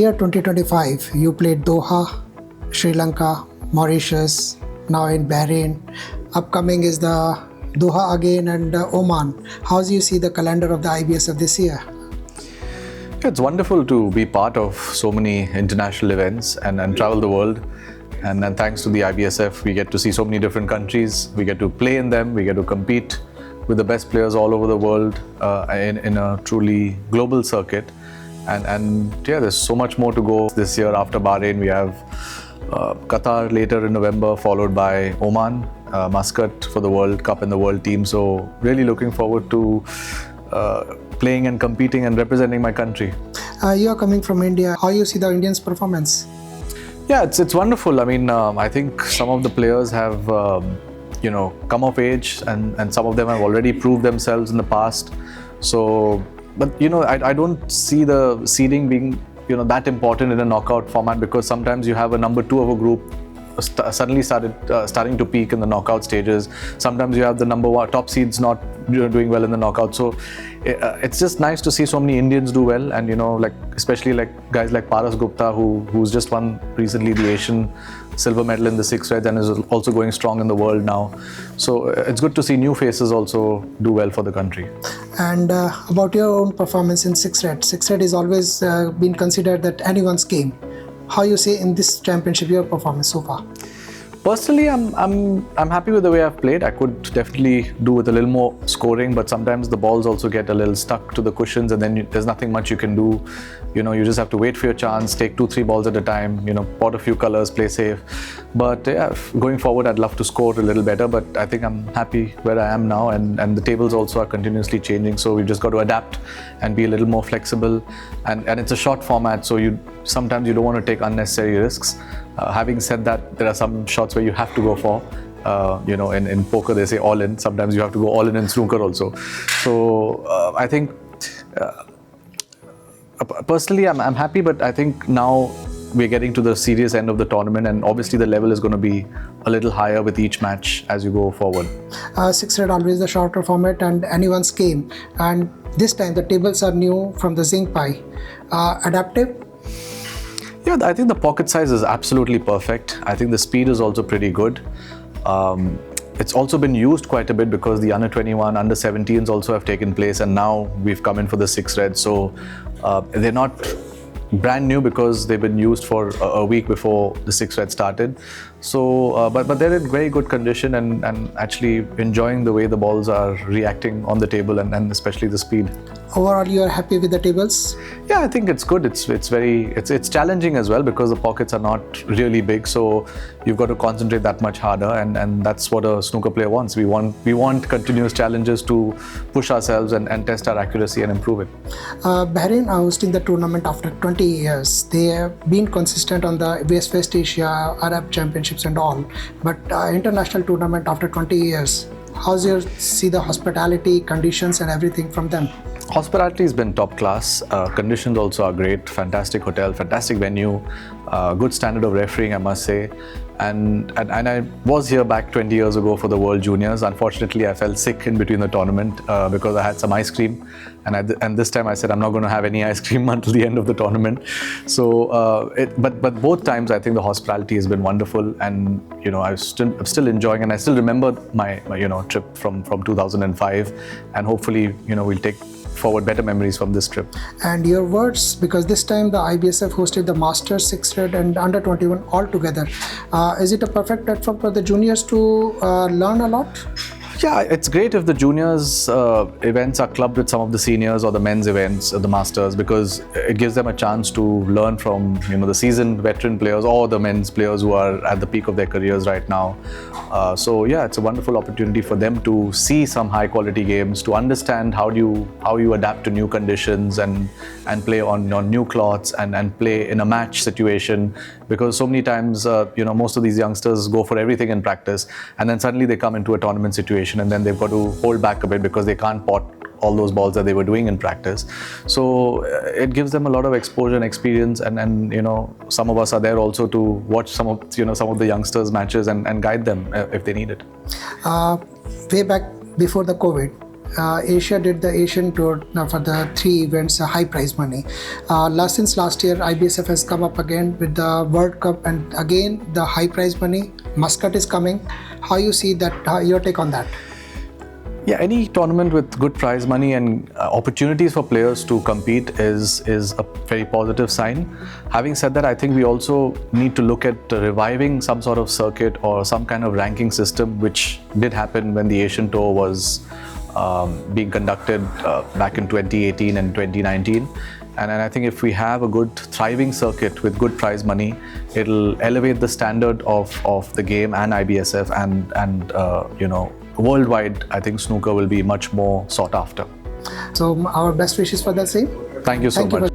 year 2025, you played Doha, Sri Lanka, Mauritius, now in Bahrain. Upcoming is the Doha again and Oman. How do you see the calendar of the IBSF this year? It's wonderful to be part of so many international events and travel the world. And then thanks to the IBSF, we get to see so many different countries. We get to play in them. We get to compete with the best players all over the world in a truly global circuit. And yeah, there's so much more to go this year. After Bahrain, we have Qatar later in November, followed by Oman, Muscat for the World Cup and the World Team. So really looking forward to playing and competing and representing my country. You are coming from India. How you see the Indians' performance? Yeah, it's wonderful. I mean, I think some of the players have come of age, and some of them have already proved themselves in the past. So, but I don't see the seeding being that important in a knockout format, because sometimes you have a number 2 of a group suddenly starting to peak in the knockout stages. Sometimes you have the number 1 top seeds not doing well in the knockout. So it's just nice to see so many Indians do well, and especially guys like Paras Gupta, who's just won recently the Asian silver medal in the 6 reds and is also going strong in the world now. So it's good to see new faces also do well for the country. And about your own performance in 6 red. 6 red is always been considered that anyone's game. How you say in this championship your performance so far? Personally, I'm happy with the way I've played. I could definitely do with a little more scoring, but sometimes the balls also get a little stuck to the cushions, and then there's nothing much you can do. You just have to wait for your chance, take 2-3 balls at a time, pot a few colors, play safe. But yeah, going forward, I'd love to score a little better, but I think I'm happy where I am now, and the tables also are continuously changing, so we've just got to adapt and be a little more flexible. And it's a short format, so sometimes you don't want to take unnecessary risks. Having said that, there are some shots where you have to go for. In poker they say all in. Sometimes you have to go all in snooker also. So I think personally I'm happy, but I think now we're getting to the serious end of the tournament, and obviously the level is going to be a little higher with each match as you go forward. 6 red always the shorter format and anyone's game, and this time the tables are new from the zinc pie. Adaptive? Yeah, I think the pocket size is absolutely perfect. I think the speed is also pretty good. It's also been used quite a bit because the under 21, under 17s also have taken place, and now we've come in for the 6 reds. So they're not brand new because they've been used for a week before the 6 red started. So, but they're in very good condition and actually enjoying the way the balls are reacting on the table, and especially the speed. Overall, you are happy with the tables? Yeah, I think it's good. It's challenging as well because the pockets are not really big, so you've got to concentrate that much harder, and that's what a snooker player wants. We want continuous challenges to push ourselves and test our accuracy and improve it. Bahrain are hosting the tournament after 20 years. They have been consistent on the West Asia, Arab Championships and all, but international tournament after 20 years. How's your see the hospitality, conditions and everything from them? Hospitality has been top class. Conditions also are great. Fantastic hotel, fantastic venue, good standard of refereeing, I must say. And I was here back 20 years ago for the World Juniors. Unfortunately, I fell sick in between the tournament because I had some ice cream. And this time I said I'm not going to have any ice cream until the end of the tournament. So, but both times I think the hospitality has been wonderful, and I'm still enjoying, and I still remember my trip from 2005, and hopefully we'll take forward better memories from this trip. And your words, because this time the IBSF hosted the Masters 6 red and under 21 all together. Is it a perfect platform for the juniors to learn a lot? Yeah, it's great if the juniors events are clubbed with some of the seniors or the men's events, the masters, because it gives them a chance to learn from the seasoned veteran players or the men's players who are at the peak of their careers right now. So yeah, it's a wonderful opportunity for them to see some high quality games, to understand how you adapt to new conditions and play on new cloths and play in a match situation, because so many times most of these youngsters go for everything in practice, and then suddenly they come into a tournament situation, and then they've got to hold back a bit because they can't pot all those balls that they were doing in practice. So it gives them a lot of exposure and experience, and some of us are there also to watch some of the youngsters matches and guide them if they need it. Way back before the COVID, Asia did the Asian Tour for the 3 events, high prize money. Since last year, IBSF has come up again with the World Cup, and again the high prize money. Muscat is coming. How you see that? Your take on that? Yeah, any tournament with good prize money and opportunities for players to compete is a very positive sign. Having said that, I think we also need to look at reviving some sort of circuit or some kind of ranking system, which did happen when the Asian Tour was being conducted back in 2018 and 2019. And I think if we have a good thriving circuit with good prize money, it'll elevate the standard of the game and IBSF and worldwide. I think snooker will be much more sought after. So our best wishes for the same. Thank you so much.